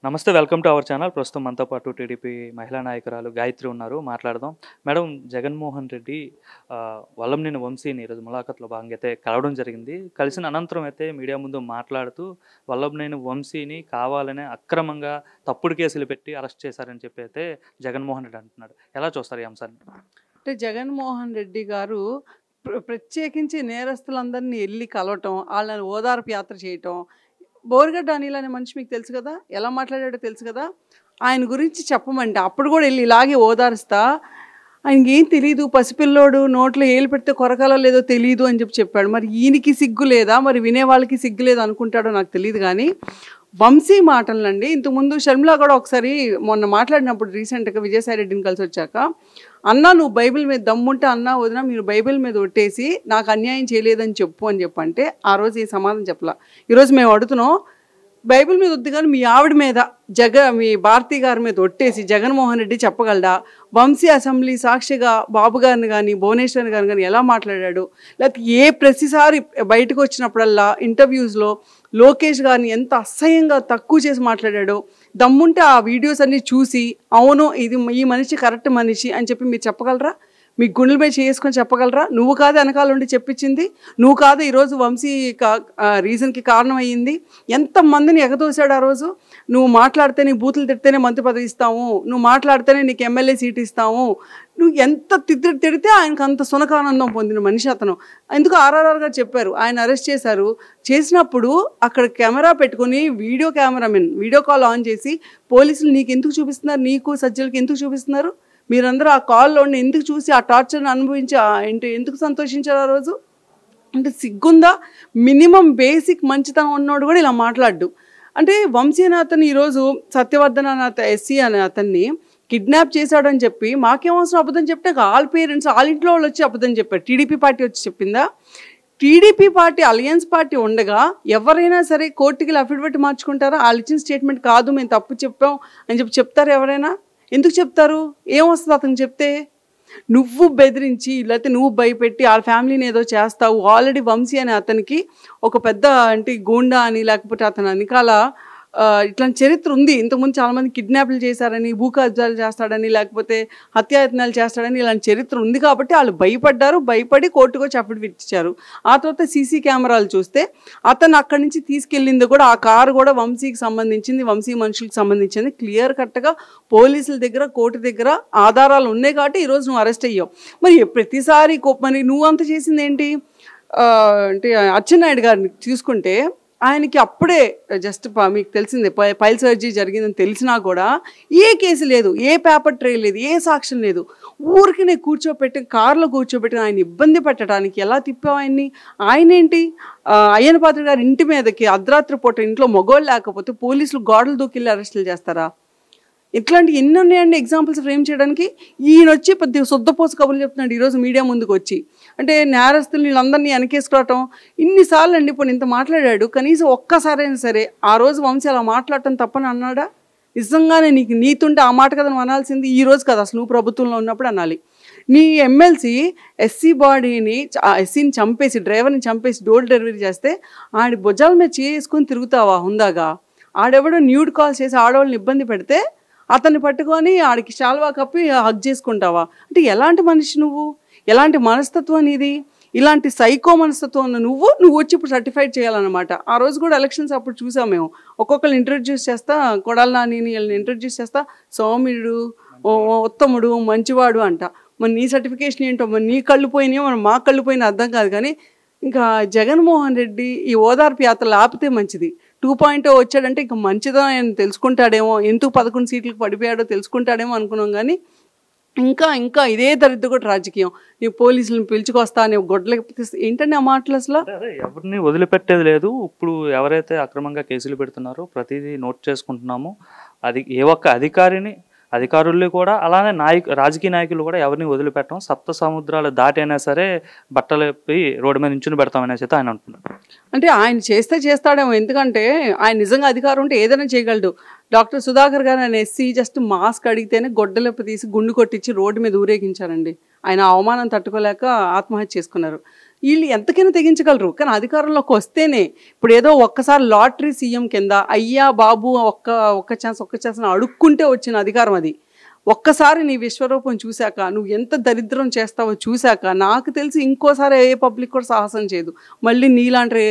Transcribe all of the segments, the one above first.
నమస్తే. Welcome to our channel. ప్రస్తుతం మనతో పాటు టీడీపీ మహిళా నాయకురాలు గాయత్రి ఉన్నారు. మాట్లాడదాం. మేడం, జగన్మోహన్ రెడ్డి వల్లంనేని వంశీని ఈరోజు ములాఖత్లో భాగంగా అయితే కలవడం జరిగింది. కలిసిన అనంతరం అయితే మీడియా ముందు మాట్లాడుతూ వల్లంనేని వంశీని కావాలనే అక్రమంగా తప్పుడు కేసులు పెట్టి అరెస్ట్ చేశారని చెప్పి అయితే జగన్మోహన్ రెడ్డి అంటున్నాడు. ఎలా చూస్తారు ఈ అంశాన్ని? అంటే జగన్మోహన్ రెడ్డి గారు ప్రత్యేకించి నేరస్తులందరినీ వెళ్ళి కలవటం, వాళ్ళని ఓదార్పు యాత్ర చేయటం. బోరుగడ్డ అనిల్ అనే మనిషి మీకు తెలుసు కదా, ఎలా మాట్లాడాడో తెలుసు కదా. ఆయన గురించి చెప్పమంటే అప్పుడు కూడా వెళ్ళి ఇలాగే ఓదారుస్తా, ఆయనకి ఏం తెలియదు, పసిపిల్లోడు నోట్లో ఏలు పెడితే కొరకాలో లేదో తెలియదు అని చెప్పాడు. మరి ఈయనకి సిగ్గు లేదా, మరి వినేవాళ్ళకి సిగ్గు లేదా అనుకుంటాడో నాకు తెలియదు. కానీ వంశీ మాటలండి, ఇంతకుముందు షర్మిల కూడా ఒకసారి మొన్న మాట్లాడినప్పుడు రీసెంట్గా విజయసాయి రెడ్డిని కలిసి వచ్చాక, అన్నా నువ్వు బైబిల్ మీద దమ్ముంటే అన్నా వదినా మీరు బైబిల్ మీద ఒట్టేసి నాకు అన్యాయం చేయలేదని చెప్పు అని చెప్పంటే ఆ రోజు ఈ సమాధానం చెప్పలా. ఈరోజు మేము అడుగుతున్నాం, బైబిల్ మీద వద్దు కానీ మీ ఆవిడ మీద మీ భారతి గారి మీద ఒట్టేసి జగన్మోహన్ రెడ్డి చెప్పగలడా? వంశీ అసెంబ్లీ సాక్షిగా బాబు గారిని కానీ భువనేశ్వర్ గారిని కానీ ఎలా మాట్లాడాడు? లేకపోతే ప్రతిసారి బయటకు వచ్చినప్పుడల్లా ఇంటర్వ్యూస్లో లోకేష్ గారిని ఎంత అసహ్యంగా తక్కువ చేసి మాట్లాడాడో, దమ్ముంటే ఆ వీడియోస్ అన్నీ చూసి అవును ఇది ఈ మనిషి కరెక్ట్ మనిషి అని చెప్పి మీరు చెప్పగలరా? మీ గుండెల మీద చేసుకొని చెప్పగలరా? నువ్వు కాదు వెనకాల ఉండి చెప్పించింది, నువ్వు కాదు ఈరోజు వంశీ రీజన్కి కారణం అయ్యింది. ఎంతమందిని ఎగదోశాడు ఆ రోజు. నువ్వు మాట్లాడితే నీ బూతులు తిడితేనే మంత్రి పదవి ఇస్తాము, నువ్వు మాట్లాడితేనే నీకు ఎమ్మెల్యే సీట్ ఇస్తాము. నువ్వు ఎంత తిడితే ఆయనకు అంత సునకానందం పొందిన మనిషి అతను. ఎందుకు ఆర్ఆర్ఆర్ గారు చెప్పారు, ఆయన అరెస్ట్ చేశారు. చేసినప్పుడు అక్కడ కెమెరా పెట్టుకుని వీడియో కాల్ ఆన్ చేసి పోలీసులు నీకు ఎందుకు చూపిస్తున్నారు, నీకు సజ్జలకి ఎందుకు చూపిస్తున్నారు? మీరందరూ ఆ కాల్లో ఎందుకు చూసి ఆ టార్చర్ని అనుభవించి ఎందుకు సంతోషించారు ఆ రోజు? అంటే సిగ్గుందా? మినిమం బేసిక్ మంచితనం ఉన్నోడు కూడా ఇలా మాట్లాడు. అంటే వంశీ అనే అతను ఈరోజు సత్యవర్ధన్ అనే ఎస్సీ అనే అతన్ని కిడ్నాప్ చేశాడని చెప్పి మాకేమవసరం అబద్ధం చెప్తే, వాళ్ళ పేరెంట్స్ వాళ్ళ ఇంట్లో వాళ్ళు వచ్చి అబద్ధం చెప్పారు. టీడీపీ పార్టీ వచ్చి చెప్పిందా? టీడీపీ పార్టీ అలయన్స్ పార్టీ ఉండగా ఎవరైనా సరే కోర్టుకి అఫిడవిట్ మార్చుకుంటారా? వాళ్ళు ఇచ్చిన స్టేట్మెంట్ కాదు మేము తప్పు చెప్పాం అని చెప్తారు ఎవరైనా? ఎందుకు చెప్తారు? ఏమొస్తుంది అతను చెప్తే? నువ్వు బెదిరించి లేకపోతే నువ్వు భయపెట్టి వాళ్ళ ఫ్యామిలీని ఏదో చేస్తావు. ఆల్రెడీ వంశీ అనే అతనికి ఒక పెద్ద అంటే గూండా అని లేకపోతే అతను వెనకాల ఇట్లాంటి చరిత్ర ఉంది. ఇంతకుముందు చాలామంది కిడ్నాప్లు చేశారని, భూ కబ్జాలు చేస్తాడని, లేకపోతే హత్యాయత్నాలు చేస్తాడని ఇలాంటి చరిత్ర ఉంది. కాబట్టి వాళ్ళు భయపడి కోర్టుకు వచ్చి అఫిడవిట్ ఇచ్చారు. ఆ తర్వాత సీసీ కెమెరాలు చూస్తే అతను అక్కడి నుంచి తీసుకెళ్ళింది కూడా ఆ కారు కూడా వంశీకి సంబంధించింది, వంశీ మనుషులకు సంబంధించింది. క్లియర్ కట్గా పోలీసుల దగ్గర కోర్టు దగ్గర ఆధారాలు ఉన్నాయి కాబట్టి ఈరోజు నువ్వు అరెస్ట్ అయ్యావు. మరి ప్రతిసారి మరి నువ్వు అంత చేసింది ఏంటి? అంటే అచ్చెన్నాయుడు గారిని చూసుకుంటే ఆయనకి అప్పుడే జస్ట్ మీకు తెలిసిందే పైల్ సర్జరీ జరిగిందని తెలిసినా కూడా ఏ కేసు లేదు, ఏ పేపర్ ట్రైల్ లేదు, ఏ సాక్ష్యం లేదు. ఊరికి కారులో కూర్చోబెట్టి ఆయన ఇబ్బంది పెట్టడానికి ఎలా తిప్పావు ఆయన్ని? ఆయనేంటి అయ్యన్న పాత్ర గారి ఇంటి మీదకి అర్ధరాత్రి పూట ఇంట్లో మగోళ్ళు లేకపోతే పోలీసులు గోడలు దూకిల్లి అరెస్టులు చేస్తారా? ఇట్లాంటి ఎన్ని ఉన్నాయండి ఎగ్జాంపుల్స్ ఫ్రేమ్ చేయడానికి. ఈయన వచ్చి పెద్ద శుద్ధపోస కబుర్లు చెప్తున్నాడు ఈరోజు మీడియా ముందుకు వచ్చి. అంటే నేరస్తులు వీళ్ళందరినీ వెనకేసుకోవటం ఇన్నిసార్లు అండి. ఇప్పుడు ఇంత మాట్లాడాడు, కనీసం ఒక్కసారైనా సరే ఆ రోజు వంశీ అలా మాట్లాడటం తప్పని అన్నాడా? నిజంగానే నీకు నీతుంటే ఆ మాట కదా నువ్వు అనాల్సింది. ఈ రోజు కదా అసలు నువ్వు ప్రభుత్వంలో ఉన్నప్పుడు అనాలి. నీ ఎమ్మెల్సీ ఎస్సీని చంపేసి డ్రైవర్ని చంపేసి డోర్ డెలివరీ చేస్తే ఆడి భుజాల మీద చేసుకొని తిరుగుతావా హుందాగా? ఆడెవడో న్యూడ్ కాల్ చేసి ఆడవాళ్ళని ఇబ్బంది పెడితే అతన్ని పట్టుకొని ఆడికి శాల్వా కప్పి హగ్ చేసుకుంటావా? అంటే ఎలాంటి మనిషి నువ్వు? ఎలాంటి మనస్తత్వం నీది? ఇలాంటి సైకో మనస్తత్వం నువ్వు వచ్చి ఇప్పుడు సర్టిఫైడ్ చేయాలన్నమాట. ఆ రోజు కూడా ఎలక్షన్స్ అప్పుడు చూసాం మేము. ఒక్కొక్కరు ఇంట్రడ్యూస్ చేస్తా, కొడాలి నాని వీళ్ళని ఇంట్రడ్యూస్ చేస్తా, సౌమ్యుడు, ఉత్తముడు, మంచివాడు అంట. మరి నీ సర్టిఫికేషన్ ఏంటో, మరి నీ కళ్ళు పోయినాయో మరి మా కళ్ళు పోయినా అర్థం కాదు. కానీ ఇంకా జగన్మోహన్ రెడ్డి ఈ ఓదార్పు యాత్రలు ఆపితే మంచిది. 2.0 వచ్చాడంటే ఇంకా మంచిదో ఆయన తెలుసుకుంటాడేమో, ఎందుకు 11 సీట్లకు పడిపోయాడో తెలుసుకుంటాడేమో అనుకున్నాం. కానీ ఇంకా ఇదే దరిద్ర రాజకీయం. నీ పోలీసులను పిలుచుకొస్తా, నీ గొడ్డలకి ఏంటంటే ఆ మాటలు అసలు ఎవరిని వదిలిపెట్టేది లేదు. ఇప్పుడు ఎవరైతే అక్రమంగా కేసులు పెడుతున్నారో ప్రతిదీ నోట్ చేసుకుంటున్నాము. అది ఏ ఒక్క అధికారులు కూడా అలానే రాజకీయ నాయకులు కూడా ఎవరిని వదిలిపెట్టడం, సప్త సముద్రాలు దాటి అయినా సరే బట్టలపై రోడ్డు మీద నించుని పెడతామనేసి అయితే ఆయన అంటున్నారు. అంటే ఆయన చేస్తాడేమో, ఎందుకంటే ఆయన నిజంగా అధికారం ఉంటే ఏదైనా చేయగలడు. డాక్టర్ సుధాకర్ గారు ఆయన ఎస్సీ జస్ట్ మాస్క్ అడిగితేనే గొడ్డలెప్ప తీసి గుండు కొట్టించి రోడ్డు మీద ఊరేగించారండి. ఆయన అవమానం తట్టుకోలేక ఆత్మహత్య చేసుకున్నారు. వీళ్ళు ఎంతకైనా తెగించగలరు. కానీ అధికారంలోకి వస్తేనే ఇప్పుడు ఏదో ఒక్కసారి లాటరీ సీఎం కింద అయ్యా బాబు ఒక్క ఛాన్స్ అడుక్కుంటే వచ్చిన అధికారం అది. ఒక్కసారి నీ విశ్వరూపం చూశాక నువ్వు ఎంత దరిద్రం చేస్తావో చూశాక నాకు తెలిసి ఇంకోసారి ఏ పబ్లిక్ కూడా సాహసం చేయదు మళ్ళీ నీలాంటి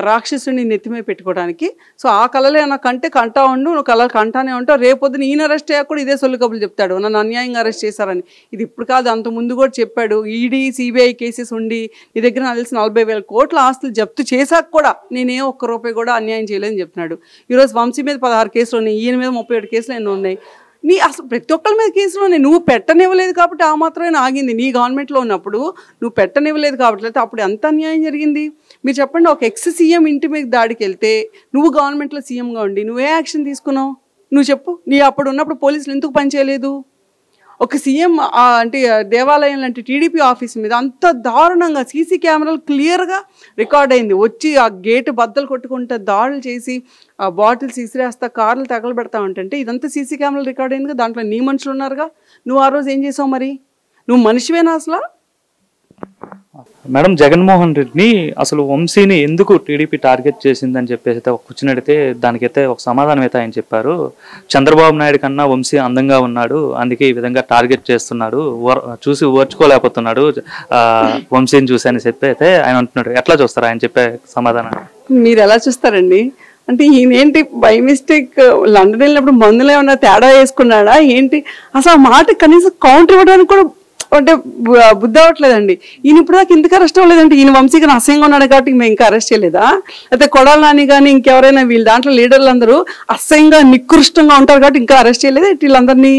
రాక్షసుని నెత్తిమే పెట్టుకోవడానికి. సో ఆ కళలే నాకంటే కంటా ఉండు, నువ్వు కళలు కంటానే ఉంటావు. రేపొద్దున ఈయన అరెస్ట్ అయ్యాక కూడా ఇదే సొల్లు కబులు చెప్తాడు, నన్ను అన్యాయంగా అరెస్ట్ చేశారని. ఇది ఇప్పుడు కాదు, అంత ముందు కూడా చెప్పాడు. ఈడీ సిబిఐ కేసెస్ ఉండి నీ దగ్గర నాకు తెలిసి 40,000 కోట్ల ఆస్తులు జప్తు చేశాక కూడా నేనే ఒక్క రూపాయి కూడా అన్యాయం చేయలేదని చెప్తున్నాడు. ఈరోజు వంశీ మీద 16 కేసులు ఉన్నాయి, ఈయన మీద 37 కేసులు ఎన్నో ఉన్నాయి. నీ అసలు ప్రతి ఒక్కరి మీద కేసులోనే నువ్వు పెట్టనివ్వలేదు కాబట్టి ఆ మాత్రమే ఆగింది. నీ గవర్నమెంట్లో ఉన్నప్పుడు నువ్వు పెట్టనివ్వలేదు కాబట్టి అయితే అప్పుడు ఎంత అన్యాయం జరిగింది మీరు చెప్పండి. ఒక ఎక్స్ సీఎం ఇంటి మీద దాడికి వెళ్తే నువ్వు గవర్నమెంట్లో సీఎంగా ఉండి నువ్వే యాక్షన్ తీసుకున్నావు? నువ్వు చెప్పు. నీ అప్పుడు ఉన్నప్పుడు పోలీసులు ఎందుకు పనిచేయలేదు? ఒక సీఎం అంటే దేవాలయం లాంటి టీడీపీ ఆఫీస్ మీద అంత దారుణంగా సీసీ కెమెరాలు క్లియర్గా రికార్డ్ అయింది. వచ్చి ఆ గేటు బద్దలు కొట్టుకుంటా దాడులు చేసి ఆ బాటిల్స్ ఇసిరేస్తా కార్లు తగలబెడతా ఉంటుంటే ఇదంతా సీసీ కెమెరాలు రికార్డ్ అయింది కదా, దాంట్లో నీ మనుషులు ఉన్నారుగా. నువ్వు ఆ రోజు ఏం చేసావు మరి? నువ్వు మనిషివేనా అసలు? మేడం, జగన్మోహన్ రెడ్డిని అసలు వంశీని ఎందుకు టీడీపీ టార్గెట్ చేసిందని చెప్పేసి అయితే కూర్చుని అడిగితే దానికైతే ఒక సమాధానం అయితే ఆయన చెప్పారు. చంద్రబాబు నాయుడు కన్నా వంశీ అందంగా ఉన్నాడు, అందుకే ఈ విధంగా టార్గెట్ చేస్తున్నాడు, చూసి ఓర్చుకోలేకపోతున్నాడు వంశీని చూసి అని చెప్పి అయితే ఆయన అంటున్నాడు. ఎట్లా చూస్తారు ఆయన చెప్పే సమాధానం? మీరు ఎలా చూస్తారండి? అంటే ఈయనేంటి బై మిస్టేక్ లండన్ వెళ్ళినప్పుడు మందులు ఏమన్నా తేడా వేసుకున్నాడా ఏంటి? అసలు ఆ మాట కనీసం కౌంటర్ ఇవ్వడానికి కూడా అంటే బుద్ధి అవ్వట్లేదండి. ఈయన ఇప్పుడు దాకా ఎందుకు అరెస్ట్ అవ్వలేదంటే ఈయన వంశీకి అసహ్యంగా ఉన్నాడు కాబట్టి మేము ఇంకా అరెస్ట్ చేయలేదా? అయితే కొడాలి నాని కానీ ఇంకెవరైనా వీళ్ళ దాంట్లో లీడర్లు అందరూ అసహ్యంగా నికృష్టంగా ఉంటారు కాబట్టి ఇంకా అరెస్ట్ చేయలేదు వీళ్ళందరినీ?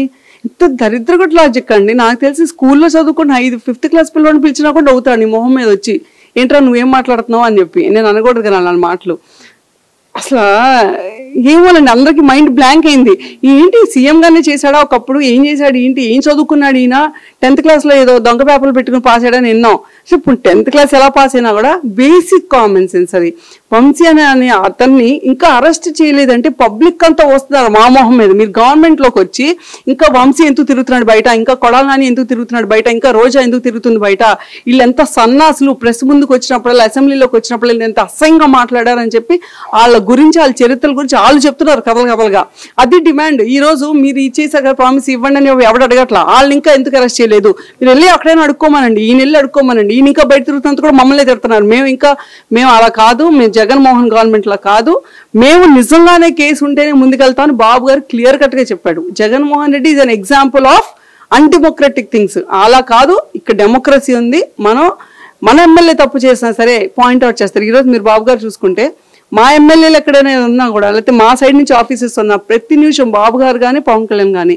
ఇంత దరిద్రగొట్టు లాజిక్ అండి. నాకు తెలిసి స్కూల్లో చదువుకున్న 5th క్లాస్ పిల్లవాడిని పిలిచినా కూడా అవుతాడు నీ మొహం మీద వచ్చి, ఏంట్రా నువ్వేం మాట్లాడుతున్నావు అని చెప్పి. నేను అనకూడదు కదా అలాంటి మాటలు. అసలు ఏమోనండి, అందరికి మైండ్ బ్లాంక్ అయింది. ఏంటి సీఎం గానే చేశాడా ఒకప్పుడు? ఏం చేశాడు ఏంటి? ఏం చదువుకున్నాడు ఈయన? 10th క్లాస్లో ఏదో దొంగ పేపర్లు పెట్టుకుని పాస్ అయ్యాడని విన్నాం. సో ఇప్పుడు 10th క్లాస్ ఎలా పాస్ అయినా కూడా బేసిక్ కామన్ సెన్స్ అది. వంశీ అనే అతన్ని ఇంకా అరెస్ట్ చేయలేదంటే పబ్లిక్ అంతా వస్తున్నారు మా మొహం మీద. మీరు గవర్నమెంట్లోకి వచ్చి ఇంకా వంశీ ఎందుకు తిరుగుతున్నాడు బయట, ఇంకా కొడాలి నాని ఎందుకు తిరుగుతున్నాడు బయట, ఇంకా రోజా ఎందుకు తిరుగుతుంది బయట, వీళ్ళు ఎంత సన్నాసులు, ప్రెస్ ముందుకు వచ్చినప్పుడు అసెంబ్లీలోకి వచ్చినప్పుడు వీళ్ళు ఎంత అసహ్యంగా మాట్లాడారని చెప్పి వాళ్ళ గురించి వాళ్ళ చరిత్రల గురించి వాళ్ళు చెప్తున్నారు కథలుగా. అది డిమాండ్. ఈ రోజు మీరు ఇచ్చేసాక ప్రామిస్ ఇవ్వండి అని ఎవడు అడగట్లా. వాళ్ళని ఇంకా ఎందుకు అరెస్ట్ చేయలేదు? మీరు వెళ్ళి అక్కడైనా అడుక్కోమనండి, ఈయన వెళ్ళి అడుక్కోమనండి. ఈయన ఇంకా బయట తిరుగుతున్నంత కూడా మమ్మల్ని తిడుతున్నారు. మేము అలా కాదు, మేము జగన్మోహన్ గవర్నమెంట్ లా కాదు, మేము నిజంగానే కేసు ఉంటేనే ముందుకెళ్తామని బాబు గారు క్లియర్ కట్ గా చెప్పాడు. Jaganmohan Reddy is an example of undemocratic things. అలా కాదు, ఇక్కడ డెమోక్రసీ ఉంది. మన ఎమ్మెల్యే తప్పు చేసినా సరే పాయింట్అవుట్ చేస్తారు. ఈరోజు మీరు బాబు గారు చూసుకుంటే మా ఎమ్మెల్యేలు ఎక్కడైనా ఉన్నా కూడా, లేకపోతే మా సైడ్ నుంచి ఆఫీసెస్ ఉన్నా ప్రతి నిమిషం బాబు గారు కానీ పవన్ కళ్యాణ్ కానీ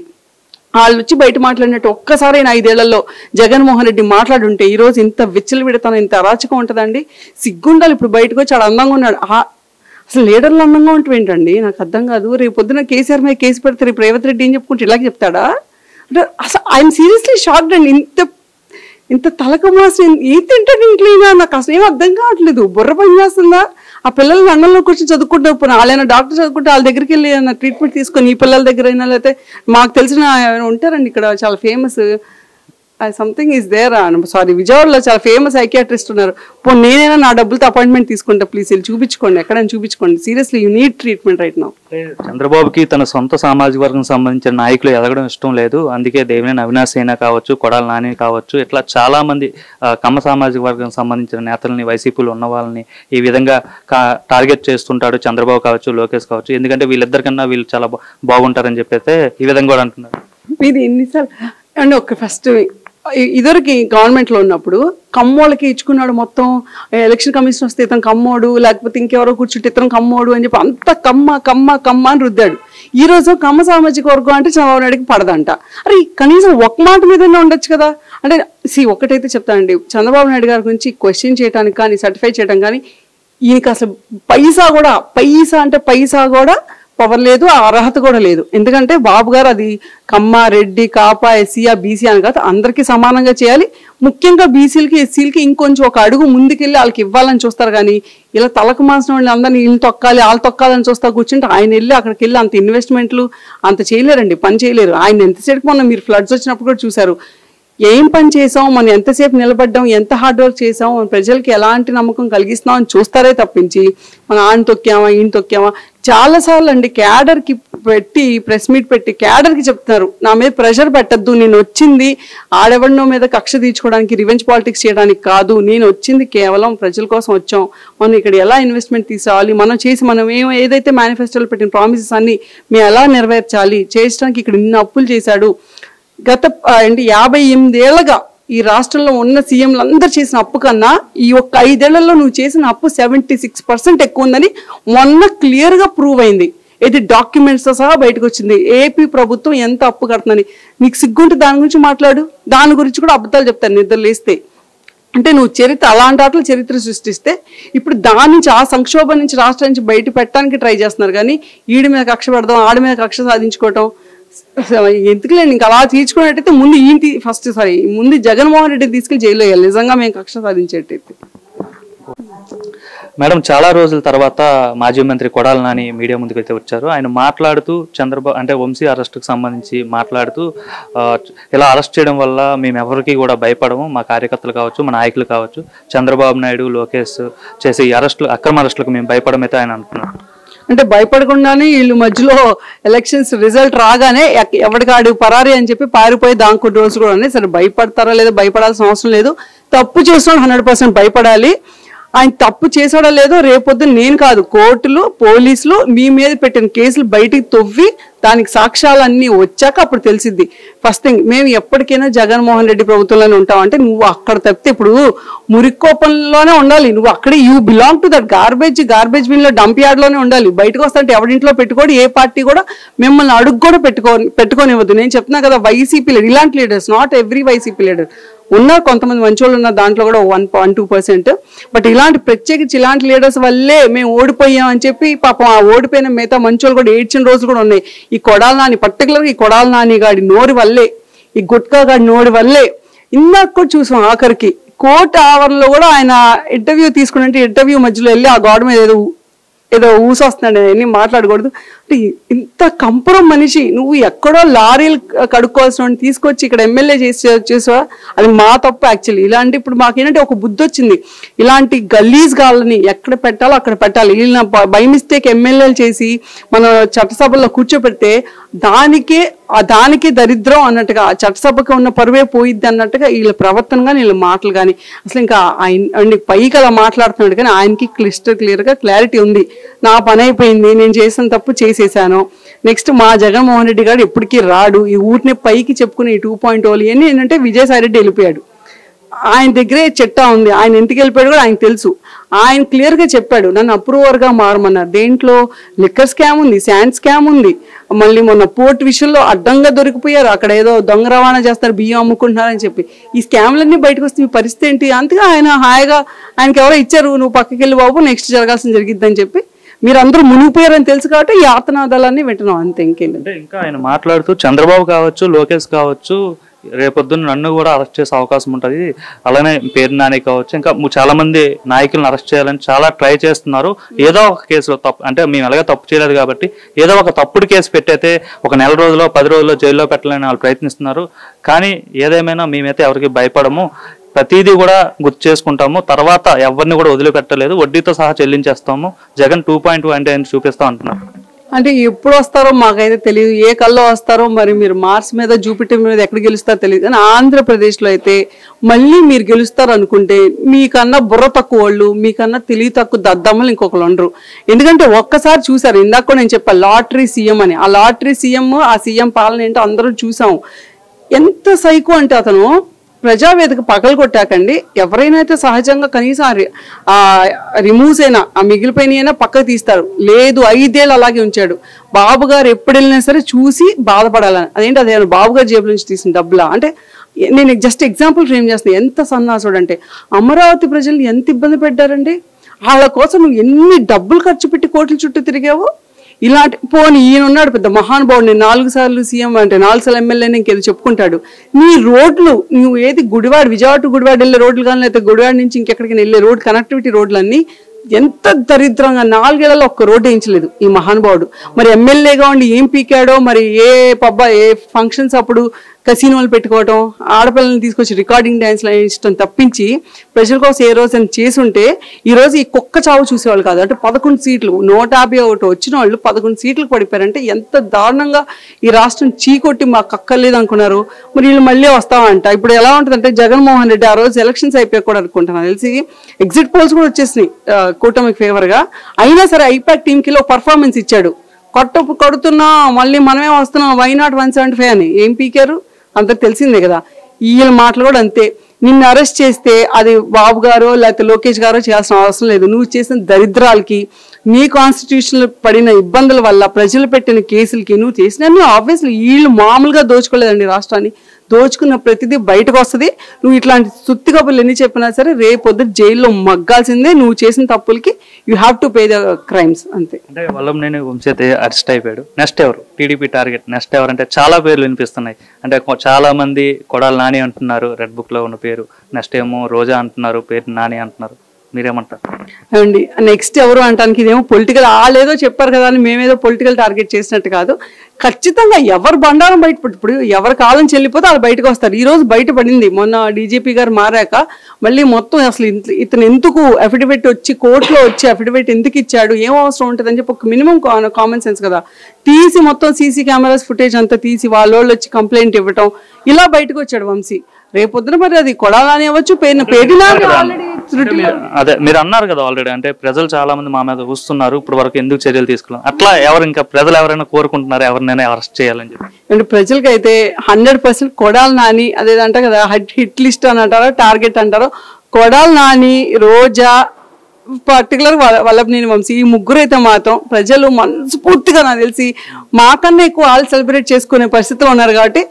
వాళ్ళు వచ్చి బయట మాట్లాడినట్టు ఒక్కసారైనా 5 ఏళ్లలో జగన్మోహన్ రెడ్డి మాట్లాడుంటే ఈరోజు ఇంత విచ్చలు విడతాను, ఇంత అరాచకం ఉంటుందండి. సిగ్గుండాలి. ఇప్పుడు బయటకు వచ్చి చాలా అందంగా ఉన్నాడు. అసలు లీడర్లు అందంగా ఉంటుంది ఏంటండి? నాకు అర్థం కాదు. రేపు పొద్దున కేసీఆర్ మీద కేసు పెడితే రేపు రేవంత్ రెడ్డి ఏం చెప్పుకుంటే ఇలాగే చెప్తాడా? అంటే అసలు ఐఎమ్ సీరియస్లీ షాక్డ్ అండి. ఇంత తలకమాసి ఏం తింటాడు ఇంట్లో? నాకు అసలు ఏం అర్థం కావట్లేదు. బుర్ర పని చేస్తుందా? ఆ పిల్లలు లండన్లో కూర్చొని చదువుకుంటే వాళ్ళైనా డాక్టర్ చదువుకుంటే వాళ్ళ దగ్గరికి వెళ్ళి ట్రీట్మెంట్ తీసుకొని ఈ పిల్లల దగ్గర అయినా, లేకపోతే మాకు తెలిసిన ఉంటారండి ఇక్కడ చాలా famous something is there, sorry విజయవాడలో చాలా ఫేమస్ సైకియాట్రిస్ట్ ఉన్నారు. పోనీ నేనైనా నా డబ్బులతో అపాయింట్మెంట్ తీసుకుంటా, ప్లీజ్ వెళ్ళి చూపించుకోండి, ఎక్కడైనా చూపించుకోండి. Seriously you need treatment right now. చంద్రబాబుకి తన సొంత సామాజిక వర్గం సంబంధించిన నాయకులు ఎదగడం ఇష్టం లేదు. అందుకే దేవినేని అవినాష్ అయినా కావచ్చు, కొడాలి నాని కావచ్చు, ఇట్లా చాలా మంది కమ్మ సామాజిక వర్గం సంబంధించిన నేతలని, వైసీపీలో ఉన్న వాళ్ళని ఈ విధంగా టార్గెట్ చేస్తుంటాడు చంద్రబాబు కావచ్చు, లోకేష్ కావచ్చు. ఎందుకంటే వీళ్ళిద్దరికన్నా వీళ్ళు చాలా బాగుంటారని చెప్పైతే ఈ విధంగా కూడా అంటున్నారు. ఇది ఎన్నిసార్లు అండ్ ఒక ఫస్ట్ ఇదివరకు గవర్నమెంట్లో ఉన్నప్పుడు కమ్మోళ్ళకి ఇచ్చుకున్నాడు మొత్తం. ఎలక్షన్ కమిషన్ వస్తే ఇతను కమ్మోడు, లేకపోతే ఇంకెవరో కూర్చుంటే ఇతను కమ్మోడు అని చెప్పి అంత కమ్మ అని రుద్దాడు. ఈ రోజు కమ్మ సామాజిక వర్గం అంటే చంద్రబాబు నాయుడికి పడదంట. అరే కనీసం ఒక మాట మీదనే ఉండొచ్చు కదా. అంటే ఒకటైతే చెప్తానండి, చంద్రబాబు నాయుడు గారి గురించి క్వశ్చన్ చేయడానికి కానీ సర్టిఫై చేయడం కానీ ఈయనకి అసలు పైసా కూడా పవర్ లేదు, ఆ అర్హత కూడా లేదు. ఎందుకంటే బాబు గారు అది కమ్మ, రెడ్డి, కాపా, ఎస్సీయా, బీసీ అని కాదు, అందరికీ సమానంగా చేయాలి. ముఖ్యంగా బీసీలకి, ఎస్సీలకి ఇంకొంచెం ఒక అడుగు ముందుకెళ్ళి వాళ్ళకి ఇవ్వాలని చూస్తారు. కానీ ఇలా తలకు మాసిన వాళ్ళు అందరినీ వీళ్ళు తొక్కాలి, వాళ్ళు తొక్కాలని చూస్తా కూర్చుంటే ఆయన వెళ్ళి అక్కడికి వెళ్ళి అంత ఇన్వెస్ట్మెంట్లు అంత చేయలేరండి, పని చేయలేరు. ఆయన ఎంతసేపు మొన్న మీరు ఫ్లడ్స్ వచ్చినప్పుడు కూడా చూసారు. ఏం పని చేసాం, మనం ఎంతసేపు నిలబడ్డాం, ఎంత హార్డ్ వర్క్ చేసాం, మన ప్రజలకి ఎలాంటి నమ్మకం కలిగిస్తున్నాం అని చూస్తారే తప్పించి మన ఆయన తొక్కామా ఈయన తొక్కామా. చాలాసార్లు అండి క్యాడర్కి పెట్టి ప్రెస్ మీట్ పెట్టి క్యాడర్కి చెప్తున్నారు, నా మీద ప్రెషర్ పెట్టద్దు, నేను వచ్చింది ఆడెవడినో మీద కక్ష తీర్చుకోవడానికి రివెంజ్ పాలిటిక్స్ చేయడానికి కాదు, నేను వచ్చింది కేవలం ప్రజల కోసం వచ్చాం, మనం ఇక్కడ ఎలా ఇన్వెస్ట్మెంట్ తీసుకురావాలి, మనం ఏదైతే మేనిఫెస్టోలో పెట్టిన ప్రామిసెస్ అన్ని మేము ఎలా నెరవేర్చాలి, చేయడానికి ఇక్కడ ఇన్ని అప్పులు చేశాడు. గత 58 ఏళ్ళగా ఈ రాష్ట్రంలో ఉన్న సీఎంలు అందరు చేసిన అప్పు కన్నా ఈ ఒక్క 5 ఏళ్లలో నువ్వు చేసిన అప్పు 76% ఎక్కువ ఉందని మొన్న క్లియర్గా ప్రూవ్ అయింది. ఇది డాక్యుమెంట్స్తో సహా బయటకు వచ్చింది. ఏపీ ప్రభుత్వం ఎంత అప్పు కడుతుందని. నీకు సిగ్గుంటే దాని గురించి మాట్లాడు. దాని గురించి కూడా అబద్ధాలు చెప్తాను నిద్ర లేస్తే. అంటే నువ్వు అలాంటి ఆటలు చరిత్ర సృష్టిస్తే ఇప్పుడు దాని నుంచి ఆ సంక్షోభం నుంచి రాష్ట్రం నుంచి బయట పెట్టడానికి ట్రై చేస్తున్నారు. కానీ ఈడి మీద కక్ష పెడదాం, ఆడి మీద కక్ష సాధించుకోవటం ఎందుకులేండి. ఇంకా అలా తీర్చుకున్నట్టయితే ముందు జగన్మోహన్ రెడ్డిని తీసుకెళ్లి జైల్లో వేయాలి నిజంగా మేము కక్ష సాధించేటైతే. మేడం, చాలా రోజుల తర్వాత మాజీ మంత్రి కొడాలి నాని మీడియా ముందుకైతే వచ్చారు. ఆయన మాట్లాడుతూ చంద్రబాబు అంటే వంశీ అరెస్టుకు సంబంధించి మాట్లాడుతూ ఇలా అరెస్ట్ చేయడం వల్ల మేము ఎవరికి కూడా భయపడము, మా కార్యకర్తలు కావచ్చు, మా నాయకులు కావచ్చు, చంద్రబాబు నాయుడు లోకేష్ చేసే ఈ అక్రమ అరెస్టులకు మేము భయపడమైతే ఆయన అంటున్నారు. అంటే భయపడకుండానే వీళ్ళు మధ్యలో ఎలక్షన్స్ రిజల్ట్ రాగానే ఎవరికాడు పరారీ అని చెప్పి పారిపోయి దానికి రోజు కూడా ఉన్నాయి. సరే భయపడతారా లేదా, భయపడాల్సిన అవసరం లేదు. తప్పు చేస్తున్నాడు 100% భయపడాలి. ఆయన తప్పు చేసాడో లేదో రేపొద్దున నేను కాదు, కోర్టులు పోలీసులు మీ మీద పెట్టిన కేసులు బయటికి తవ్వి దానికి సాక్ష్యాలన్నీ వచ్చాక అప్పుడు తెలిసిద్ది. ఫస్ట్ థింగ్, మేము ఎప్పటికైనా జగన్మోహన్ రెడ్డి ప్రభుత్వంలోనే ఉంటాం. అంటే నువ్వు అక్కడ తప్పితే ఇప్పుడు మురికోపంలోనే ఉండాలి. నువ్వు అక్కడే you belong to that garbage bin లో డంప్ యార్డ్ లోనే ఉండాలి. బయటకు వస్తుంటే ఎవరింట్లో పెట్టుకోడు, ఏ పార్టీ కూడా మిమ్మల్ని అడుగు కూడా పెట్టుకోనివ్వద్దు. నేను చెప్తున్నా కదా, వైసీపీ లీడర్, ఇలాంటి leaders, not every YCP leader ఉన్నారు, కొంతమంది మంచి వాళ్ళు ఉన్నారు, దాంట్లో కూడా 1-2%. బట్ ప్రత్యేకించి ఇలాంటి లీడర్స్ వల్లే మేము ఓడిపోయాం అని చెప్పి పాపం ఆ ఓడిపోయిన మిగతా మంచి వాళ్ళు కూడా ఏడ్చిన రోజులు కూడా ఉన్నాయి. ఈ కొడాలి నాని, పర్టికులర్గా ఈ కొడాలి నాని గాడి నోరు వల్లే, ఈ గుట్కా గాడి నోరు వల్లే ఇందాక కూడా చూసాం. ఆఖరికి కోర్టు ఆవరణలో కూడా ఆయన ఇంటర్వ్యూ తీసుకున్నట్టు ఇంటర్వ్యూ మధ్యలో వెళ్ళి ఆ గోడ మీద ఏదో ఊసొస్తున్నాడు, అన్నీ మాట్లాడకూడదు. అంటే ఇంత కంపురం మనిషి, నువ్వు ఎక్కడో లారీలు కడుక్కోవాల్సిన తీసుకొచ్చి ఇక్కడ ఎమ్మెల్యే చేసావా, అది మా తప్పు యాక్చువల్లీ. ఇలాంటి ఇప్పుడు మాకేంటంటే ఒక బుద్ధి వచ్చింది, ఇలాంటి గలీజ్ గాళ్ళని ఎక్కడ పెట్టాలో అక్కడ పెట్టాలి. వీళ్ళని బై మిస్టేక్ ఎమ్మెల్యేలు చేసి మన చట్టసభల్లో కూర్చోపెడితే దానికి దరిద్రం అన్నట్టుగా, ఆ చట్టసభకు ఉన్న పరువే పోయిద్ది అన్నట్టుగా వీళ్ళ ప్రవర్తన కానీ వీళ్ళ మాటలు కానీ అసలు ఇంకా ఆయన పైకి అలా మాట్లాడుతున్నాడు. కానీ ఆయనకి క్లియర్గా క్లారిటీ ఉంది, నా పని అయిపోయింది, నేను చేసిన తప్పు చేసేసాను, నెక్స్ట్ మా జగన్మోహన్ రెడ్డి గారు ఎప్పటికీ రాడు, ఈ ఊటిని పైకి చెప్పుకుని ఈ 2.0 ఇవన్నీ ఏంటంటే విజయసాయి రెడ్డి వెళ్ళిపోయాడు, ఆయన దగ్గరే చెట్టా ఉంది, ఆయన ఎందుకు వెళ్ళిపోయాడు కూడా ఆయనకు తెలుసు. ఆయన క్లియర్గా చెప్పాడు, నన్ను అప్రూవర్గా మారమన్నారు. దేంట్లో లిక్కర్ స్కామ్ ఉంది, శాండ్ స్కామ్ ఉంది, మళ్ళీ మొన్న పోర్ట్ విషయంలో అడ్డంగా దొరికిపోయారు, అక్కడ ఏదో దొంగ రవాణా చేస్తారు, బియ్యం అమ్ముకుంటున్నారని చెప్పి. ఈ స్కామ్లన్నీ బయటకు వస్తే మీ పరిస్థితి ఏంటి? అంతగా ఆయన హాయిగా ఆయనకి ఎవరో ఇచ్చారు, నువ్వు పక్కకి వెళ్ళి బాబు నెక్స్ట్ జరగాల్సింది జరిగిద్దని చెప్పి మీరందరూ మునిగిపోయారని తెలుసు కాబట్టి ఈ ఆతనాదాలన్నీ వింటున్నాం అంతే, ఇంకేంటంటే. ఇంకా ఆయన మాట్లాడుతూ చంద్రబాబు కావచ్చు, లోకేష్ కావచ్చు, రేపొద్దున నన్ను కూడా అరెస్ట్ చేసే అవకాశం ఉంటుంది, అలానే పేరు నాని కావచ్చు, ఇంకా చాలా మంది నాయకులను అరెస్ట్ చేయాలని చాలా ట్రై చేస్తున్నారు. ఏదో ఒక కేసులో తప్పు, అంటే మేము ఎలాగ తప్పు చేయలేదు కాబట్టి ఏదో ఒక తప్పుడు కేసు పెట్టయితే ఒక 1 నెల రోజులో 10 రోజుల్లో జైల్లో పెట్టాలని వాళ్ళు ప్రయత్నిస్తున్నారు. కానీ ఏదేమైనా మేమైతే ఎవరికి భయపడము, ప్రతిదీ కూడా గుర్తు చేసుకుంటాము, తర్వాత ఎవరిని కూడా వదిలిపెట్టలేదు, వడ్డీతో సహా చెల్లించేస్తాము, జగన్ 2.2 అంటే చూపిస్తాం అంటున్నారు. అంటే ఎప్పుడు వస్తారో మాకైతే తెలియదు, ఏ కల్లో వస్తారో మరి. మీరు మార్స్ మీద జూపిటర్ మీద ఎక్కడ గెలుస్తారో తెలియదు. కానీ ఆంధ్రప్రదేశ్లో అయితే మళ్ళీ మీరు గెలుస్తారు అనుకుంటే మీకన్నా బుర్ర తక్కువ వాళ్ళు, మీకన్నా తెలివి తక్కువ దద్దమ్మలు ఇంకొకరు ఉండరు. ఎందుకంటే ఒక్కసారి చూసారు, ఇందాక కూడా నేను చెప్పాను లాటరీ సీఎం అని. ఆ లాటరీ సీఎం, ఆ సీఎం పాలన ఏంటో అందరూ చూసాం. ఎంత సైకో అంటే అతను ప్రజావేదిక పగలు కొట్టాకండి, ఎవరైనా అయితే సహజంగా కనీసం ఆ రిమూవ్స్ అయినా ఆ మిగిలిపోయినా పక్కకు తీస్తారు. లేదు 5 ఏళ్ళు అలాగే ఉంచాడు. బాబు గారు ఎప్పుడు వెళ్ళినా సరే చూసి బాధపడాలని. అదేంటి, అదే బాబు గారు జేబుల నుంచి తీసిన డబ్బులా అంటే? నేను జస్ట్ ఎగ్జాంపుల్ ఫ్రేమ్ చేస్తాను. ఎంత సన్నాసుడు అంటే, అమరావతి ప్రజలు ఎంత ఇబ్బంది పెట్టారండి. వాళ్ళ కోసం నువ్వు ఎన్ని డబ్బులు ఖర్చు పెట్టి కోట్ల చుట్టూ తిరిగావు. ఇలాంటి పోనీ ఈయన ఉన్నాడు పెద్ద మహానుభావుడు, నేను 4 సార్లు సీఎం అంటే 4 సార్లు ఎమ్మెల్యేని ఇంకేదో చెప్పుకుంటాడు. నీ రోడ్లు నువ్వు ఏది విజయవాడ టు గుడివాడ వెళ్ళే రోడ్లు కానీ, లేకపోతే గుడివాడ నుంచి ఇంకెక్కడికి వెళ్ళే రోడ్ కనెక్టివిటీ రోడ్లన్నీ ఎంత దరిద్రంగా 4 ఏళ్లలో ఒక్క రోడ్డు వేయించలేదు ఈ మహానుభావుడు. మరి ఎమ్మెల్యేగా ఉండి ఏం పీకాడో మరి, ఏ ఫంక్షన్స్ అప్పుడు కసినోలు పెట్టుకోవటం, ఆడపిల్లల్ని తీసుకొచ్చి రికార్డింగ్ డ్యాన్స్లు ఇష్టం తప్పించి ప్రజల కోసం ఏ రోజు అని చేసుంటే ఈరోజు ఈ కుక్క చావు చూసేవాళ్ళు కాదు. అంటే 11 సీట్లు 151 వచ్చిన వాళ్ళు 11 సీట్లకు పడిపోయారంటే ఎంత దారుణంగా ఈ రాష్ట్రం చీకొట్టి మాకు అక్కర్లేదు అనుకున్నారు. మరి వీళ్ళు మళ్ళీ వస్తామంట. ఇప్పుడు ఎలా ఉంటుందంటే జగన్మోహన్ రెడ్డి ఆ రోజు ఎలక్షన్స్ అయిపోయి కూడా అనుకుంటున్నాను తెలిసి ఎగ్జిట్ పోల్స్ కూడా వచ్చేసినాయి కూటమికి ఫేవర్గా. అయినా సరే ఐపాక్ టీంకి పర్ఫార్మెన్స్ ఇచ్చాడు. కొడుతున్నా మళ్ళీ మనమే వస్తున్నాం వై నాట్ 175 అని ఏం పీకారు అందరికి తెలిసిందే కదా. వీళ్ళ మాటలు కూడా అంతే. నిన్ను అరెస్ట్ చేస్తే అది బాబు గారో లేకపోతే లోకేష్ గారో చేయాల్సిన అవసరం లేదు. నువ్వు చేసిన దరిద్రాలకి, నీ కాన్స్టిట్యూషన్ పడిన ఇబ్బందుల వల్ల, ప్రజలు పెట్టిన కేసులకి నువ్వు చేసిన ఆబ్వియస్లీ వీళ్ళు మామూలుగా దోచుకోలేదండి రాష్ట్రాన్ని. దోచుకున్న ప్రతిదీ బయటకు వస్తుంది. నువ్వు ఇట్లాంటి సుత్తి కబుర్లు ఎన్ని చెప్పినా సరే రేపొద్దు జైల్లో మగ్గాల్సిందే. నువ్వు చేసిన తప్పులకి you have to pay the crimes అంతే. అంటే వల్లంనేని వంశీ అయితే అరెస్ట్ అయిపోయాడు. నెక్స్ట్ ఎవరు టీడీపీ టార్గెట్? నెక్స్ట్ ఎవరంటే చాలా పేర్లు వినిపిస్తున్నాయి. అంటే చాలా మంది కొడాలి నాని అంటున్నారు, రెడ్ బుక్ లో ఉన్న పేరు. నెక్స్ట్ ఏమో రోజా అంటున్నారు, పేరు నాని అంటున్నారు. మీరేమంటారు? అండి నెక్స్ట్ ఎవరు అంటానికి ఇదేమో పొలిటికల్ వాళ్ళేదో చెప్పారు కదా అని మేమేదో పొలిటికల్ టార్గెట్ చేసినట్టు కాదు. ఖచ్చితంగా ఎవరు బండారం బయటపడి ఇప్పుడు ఎవరి కాలం చెల్లిపోతే వాళ్ళు బయటకు వస్తారు. ఈ రోజు బయటపడింది. మొన్న డీజీపీ గారు మారాక మళ్ళీ మొత్తం అసలు ఇతను ఎందుకు అఫిడవిట్ వచ్చి కోర్టులో వచ్చి అఫిడవిట్ ఎందుకు ఇచ్చాడు, ఏం అవసరం ఉంటుంది అని చెప్పి ఒక మినిమం కామన్ సెన్స్ కదా తీసి మొత్తం సీసీ కెమెరాస్ ఫుటేజ్ అంతా తీసి వాళ్ళు వచ్చి కంప్లైంట్ ఇవ్వటం ఇలా బయటకు వచ్చాడు వంశీ. రేపొద్దున మరి అది కొడాలని అవ్వచ్చు, పేరునా ఆల్రెడీ అదే మీరు అన్నారు కదా ఆల్రెడీ. అంటే ప్రజలు చాలా మంది మా మీద చూస్తున్నారు, ఇప్పుడు వరకు ఎందుకు చర్యలు తీసుకున్నాం అట్లా ఎవరు ఇంకా ప్రజలు ఎవరైనా కోరుకుంటున్నారు ఎవరినైనా అరెస్ట్ చేయాలని చెప్పి? అంటే ప్రజలకైతే 100% కొడాలి నాని అదేదంట కదా హిట్ లిస్ట్ అని అంటారో టార్గెట్ అంటారో, కొడాలి నాని, రోజా, పర్టికులర్ వల్లభనేని వంశీ ఈ ముగ్గురు అయితే మాత్రం ప్రజలు మనస్ఫూర్తిగా నాకు తెలిసి మాకన్నా ఎక్కువ వాళ్ళు సెలబ్రేట్ చేసుకునే పరిస్థితిలో ఉన్నారు. కాబట్టి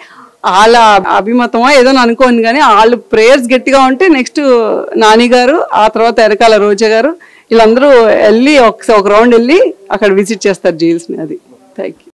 వాళ్ళ అభిమతమో ఏదో అనుకోండి కానీ వాళ్ళు ప్రేయర్స్ గట్టిగా ఉంటే నెక్స్ట్ నాని గారు, ఆ తర్వాత వెనకాల రోజా గారు వీళ్ళందరూ వెళ్ళి ఒక రౌండ్ వెళ్ళి అక్కడ విజిట్ చేస్తారు జైల్స్ని. అది థ్యాంక్ యూ.